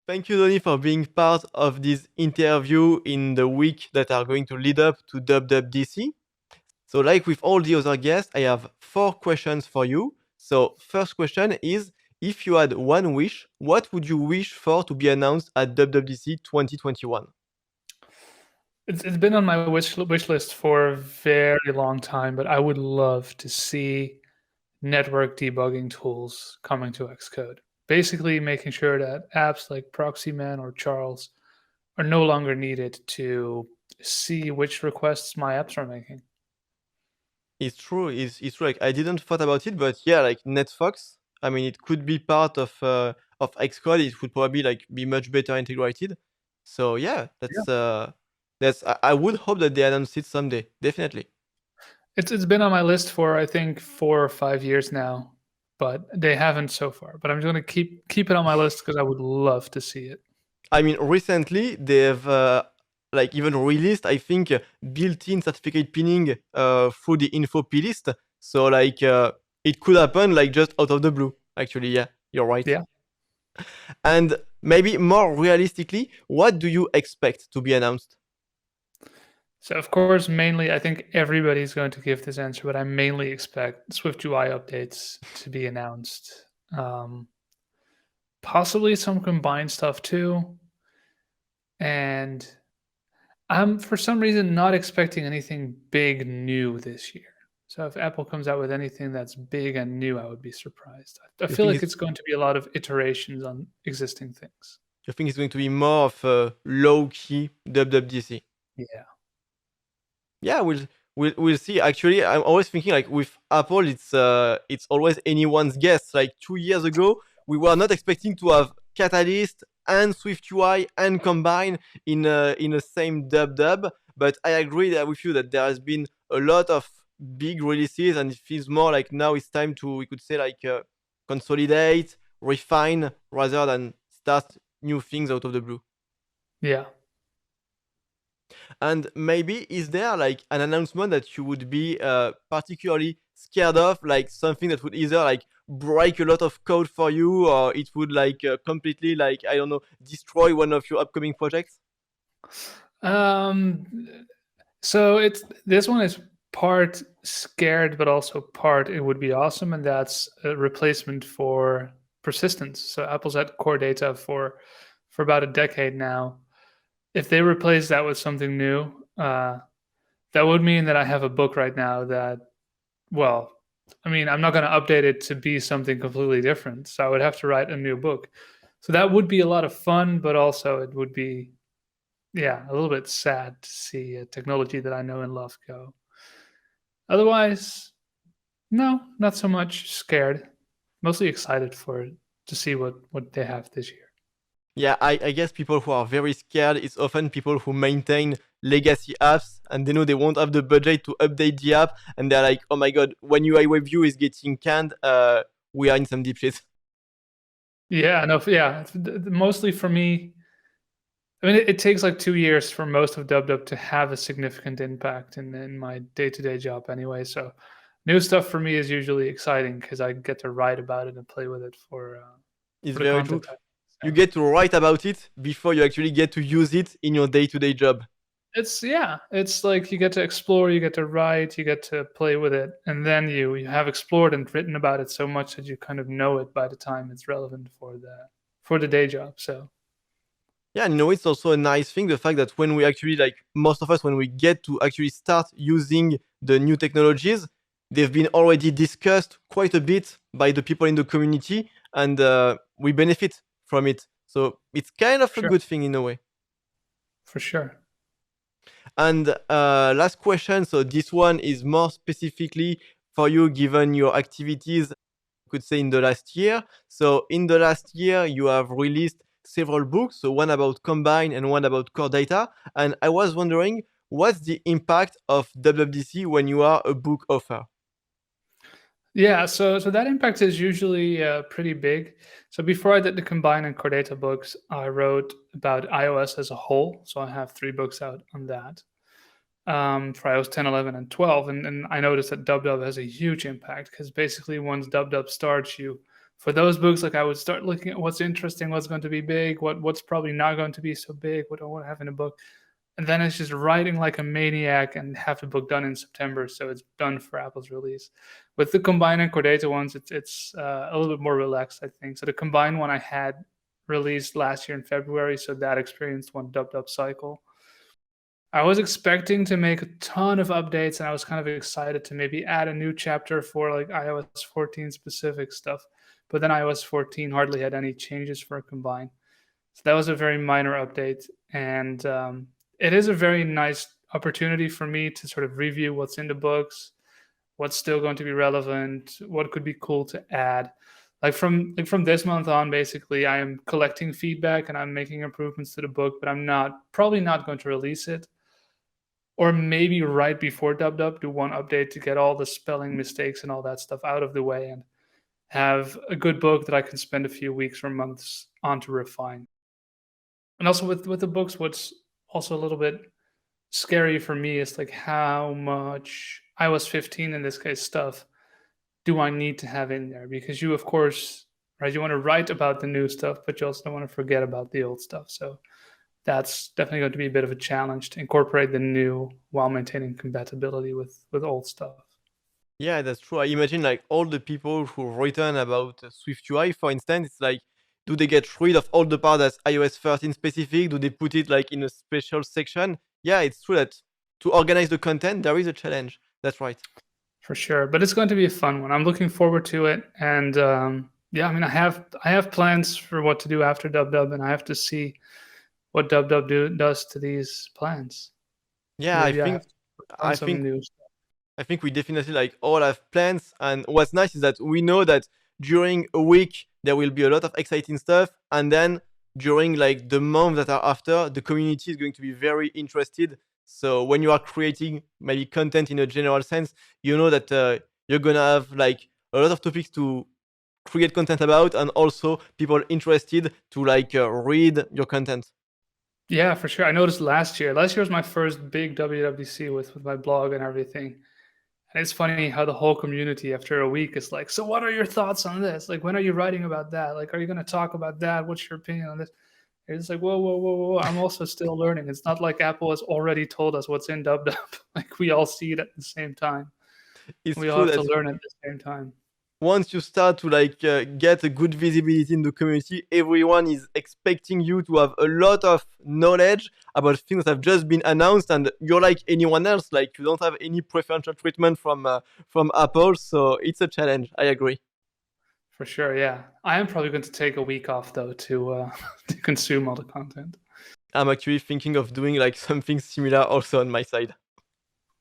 Thank you, Donny, for being part of this interview in the week that are going to lead up to WWDC. So, like with all the other guests, I have 4 questions for you. So, first question is, if you had one wish, what would you wish for to be announced at WWDC 2021? It's been on my wish list for a very long time, but I would love to see network debugging tools coming to Xcode. Basically, making sure that apps like Proxyman or Charles are no longer needed to see which requests my apps are making. It's true. It's true. Like I didn't thought about it, but yeah, like NetFox. I mean, it could be part of Xcode. It would probably like be much better integrated. So yeah, Yeah. that's. I would hope that they announce it someday. Definitely. It's been on my list for I think 4 or 5 years now, but they haven't so far. But I'm just gonna keep it on my list because I would love to see it. I mean, recently they've like even released, I think, built-in certificate pinning through the info plist. So like it could happen like just out of the blue. Actually, yeah, you're right. Yeah. And maybe more realistically, what do you expect to be announced? So of course, mainly I think everybody's going to give this answer, but I mainly expect Swift UI updates to be announced. Possibly some combined stuff too. And I'm for some reason not expecting anything big new this year. So if Apple comes out with anything that's big and new, I would be surprised. I You feel think like it's it's going to be a lot of iterations on existing things. you think it's going to be more of a low-key WWDC? Yeah. Yeah, we'll see. Actually, I'm always thinking like with Apple, it's always anyone's guess. Like 2 years ago, we were not expecting to have Catalyst and Swift UI and Combine in the same dub. But I agree that with you that there has been a lot of big releases, and it feels more like now it's time to, we could say, like consolidate, refine rather than start new things out of the blue. Yeah. And maybe is there like an announcement that you would be particularly scared of, like something that would either like break a lot of code for you, or it would like completely like I don't know destroy one of your upcoming projects? Um so it's this one is part scared but also part it would be awesome, and that's a replacement for persistence. So Apple's had core data for about a decade now. If they replace that with something new, that would mean that I have a book right now that, well, I mean, I'm not going to update it to be something completely different. So I would have to write a new book. So that would be a lot of fun, but also it would be, yeah, a little bit sad to see a technology that I know and love go. Otherwise, no, not so much scared. Mostly excited for it to see what they have this year. Yeah, I guess people who are very scared is often people who maintain legacy apps and they know they won't have the budget to update the app, and they're like, oh my god, when UI WebView is getting canned, we are in some deep shit. Yeah, no, yeah. Mostly for me, I mean, it takes like 2 years for most of DubDub to have a significant impact in my day-to-day job anyway. So new stuff for me is usually exciting because I get to write about it and play with it It's for the very true. content. You So get to write about it before you actually get to use it in your day-to-day job. it's like you get to explore, you get to write, you get to play with it, and then you have explored and written about it so much that you kind of know it by the time it's relevant for the day job. So Yeah, and it's also a nice thing, the fact that when we actually, like most of us, when we get to actually start using the new technologies, they've been already discussed quite a bit by the people in the community, and we benefit from it. So it's kind of a sure, good thing in a way. for sure. And last question. So this one is more specifically for you, given your activities, could say in the last year. So in the last year, you have released several books. So one about Combine and one about core data. And I was wondering, what's the impact of WWDC when you are a book author? Yeah, so that impact is usually pretty big. So before I did the Combine and Core Data books, I wrote about iOS as a whole. So I have 3 books out on that for iOS 10, 11, and 12. And I noticed that DubDub has a huge impact because basically once DubDub starts, you for those books, like I would start looking at what's interesting, what's going to be big, what's probably not going to be so big, what I want to have in a book. And then it's just writing like a maniac and have the book done in September, so it's done for Apple's release. With the Combine and Core Data ones, it's a little bit more relaxed, I think. So the Combine one I had released last year in February, so that experienced one dub cycle. I was expecting to make a ton of updates, and I was kind of excited to maybe add a new chapter for like iOS 14 specific stuff. But then iOS 14 hardly had any changes for a Combine. So that was a very minor update, and it is a very nice opportunity for me to sort of review what's in the books, what's still going to be relevant, what could be cool to add. From this month on, basically, I am collecting feedback and I'm making improvements to the book, but I'm probably not going to release it. Or maybe right before Dub do one update to get all the spelling mistakes and all that stuff out of the way and have a good book that I can spend a few weeks or months on to refine. And also with the books, what's also a little bit scary for me is like how much iOS 15 in this case stuff do I need to have in there? Because you, of course, right, you want to write about the new stuff, but you also don't want to forget about the old stuff. So that's definitely going to be a bit of a challenge to incorporate the new while maintaining compatibility with old stuff. Yeah, that's true. I imagine like all the people who've written about SwiftUI, for instance, it's like, do they get rid of all the part that's iOS 13 specific? Do they put it like in a special section? Yeah, it's true that to organize the content, there is a challenge. That's right. For sure, but it's going to be a fun one. I'm looking forward to it, and yeah, I mean, I have plans for what to do after Dub, and I have to see what Dub does to these plans. Yeah, Maybe I have to I find some think new stuff. I think we definitely like all have plans. And what's nice is that we know that during a week there will be a lot of exciting stuff, and then during like the month that are after, the community is going to be very interested. So when you are creating maybe content in a general sense, you know that you're gonna have like a lot of topics to create content about, and also people interested to like read your content. Yeah, for sure. I noticed last year. Last year was my first big WWDC with my blog and everything. And it's funny how the whole community after a week is like, so what are your thoughts on this? Like, when are you writing about that? Like, are you going to talk about that? What's your opinion on this? It's like, whoa, whoa, whoa, whoa. I'm also still learning. It's not like Apple has already told us what's in Dub. Like, we all see it at the same time. It's We all true have to that learn at the same time. once you start to like get a good visibility in the community, everyone is expecting you to have a lot of knowledge about things that have just been announced, and you're like anyone else, like you don't have any preferential treatment from Apple, so it's a challenge. I agree. For sure, yeah. I am probably going to take a week off though to to consume all the content. I'm actually thinking of doing like something similar also on my side.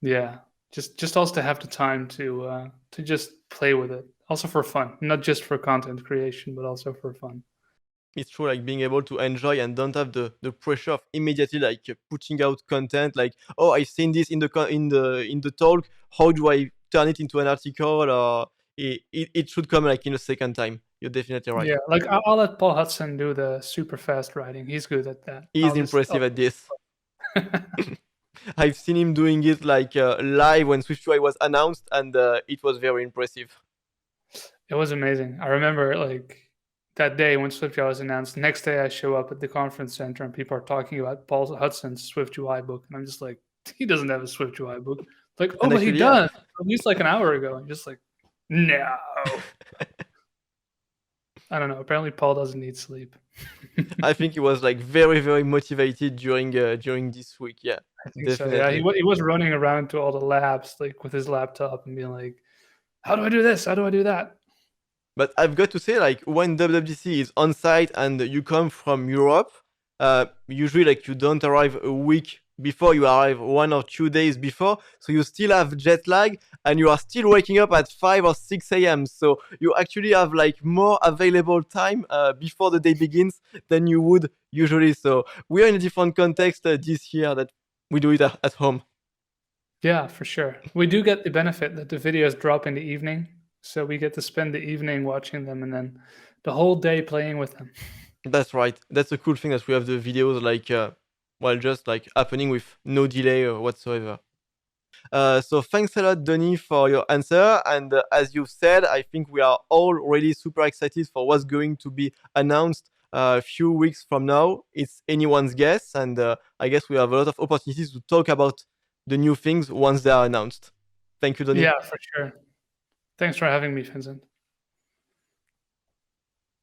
Yeah, just also to have the time to just play with it, also for fun, not just for content creation, but also for fun. It's true, like being able to enjoy and don't have the pressure of immediately like putting out content, like, oh, I've seen this in the talk, how do I turn it into an article? Or it should come like in a second time. You're definitely right. Yeah, like I'll let Paul Hudson do the super fast writing. He's good at that. He's impressive at this. I've seen him doing it like live when SwiftUI was announced, and it was very impressive. It was amazing. I remember like that day when SwiftUI was announced. Next day, I show up at the conference center and people are talking about Paul Hudson's SwiftUI book, and I'm just like, he doesn't have a SwiftUI book. Like, oh, And but he actually, yeah. does. At least like an hour ago. I'm just like, no. I don't know. Apparently, Paul doesn't need sleep. I think he was like very, very motivated during this week. Yeah, I think definitely. so. Yeah, he was running around to all the labs like with his laptop and being like, "How do I do this? How do I do that?" But I've got to say, like when WWDC is on site and you come from Europe, usually like you don't arrive a week before, you arrive 1 or 2 days before, so you still have jet lag and you are still waking up at 5 or 6 a.m. So you actually have like more available time before the day begins than you would usually. So we are in a different context this year that we do it at home. Yeah, for sure. We do get the benefit that the videos drop in the evening, so we get to spend the evening watching them and then the whole day playing with them. That's right. That's a cool thing that we have the videos like, well, just like happening with no delay whatsoever. So thanks a lot, Donny, for your answer. And as you've said, I think we are all really super excited for what's going to be announced a few weeks from now. It's anyone's guess, and I guess we have a lot of opportunities to talk about the new things once they are announced. Thank you, Donny. Yeah, for sure. Thanks for having me, Vincent.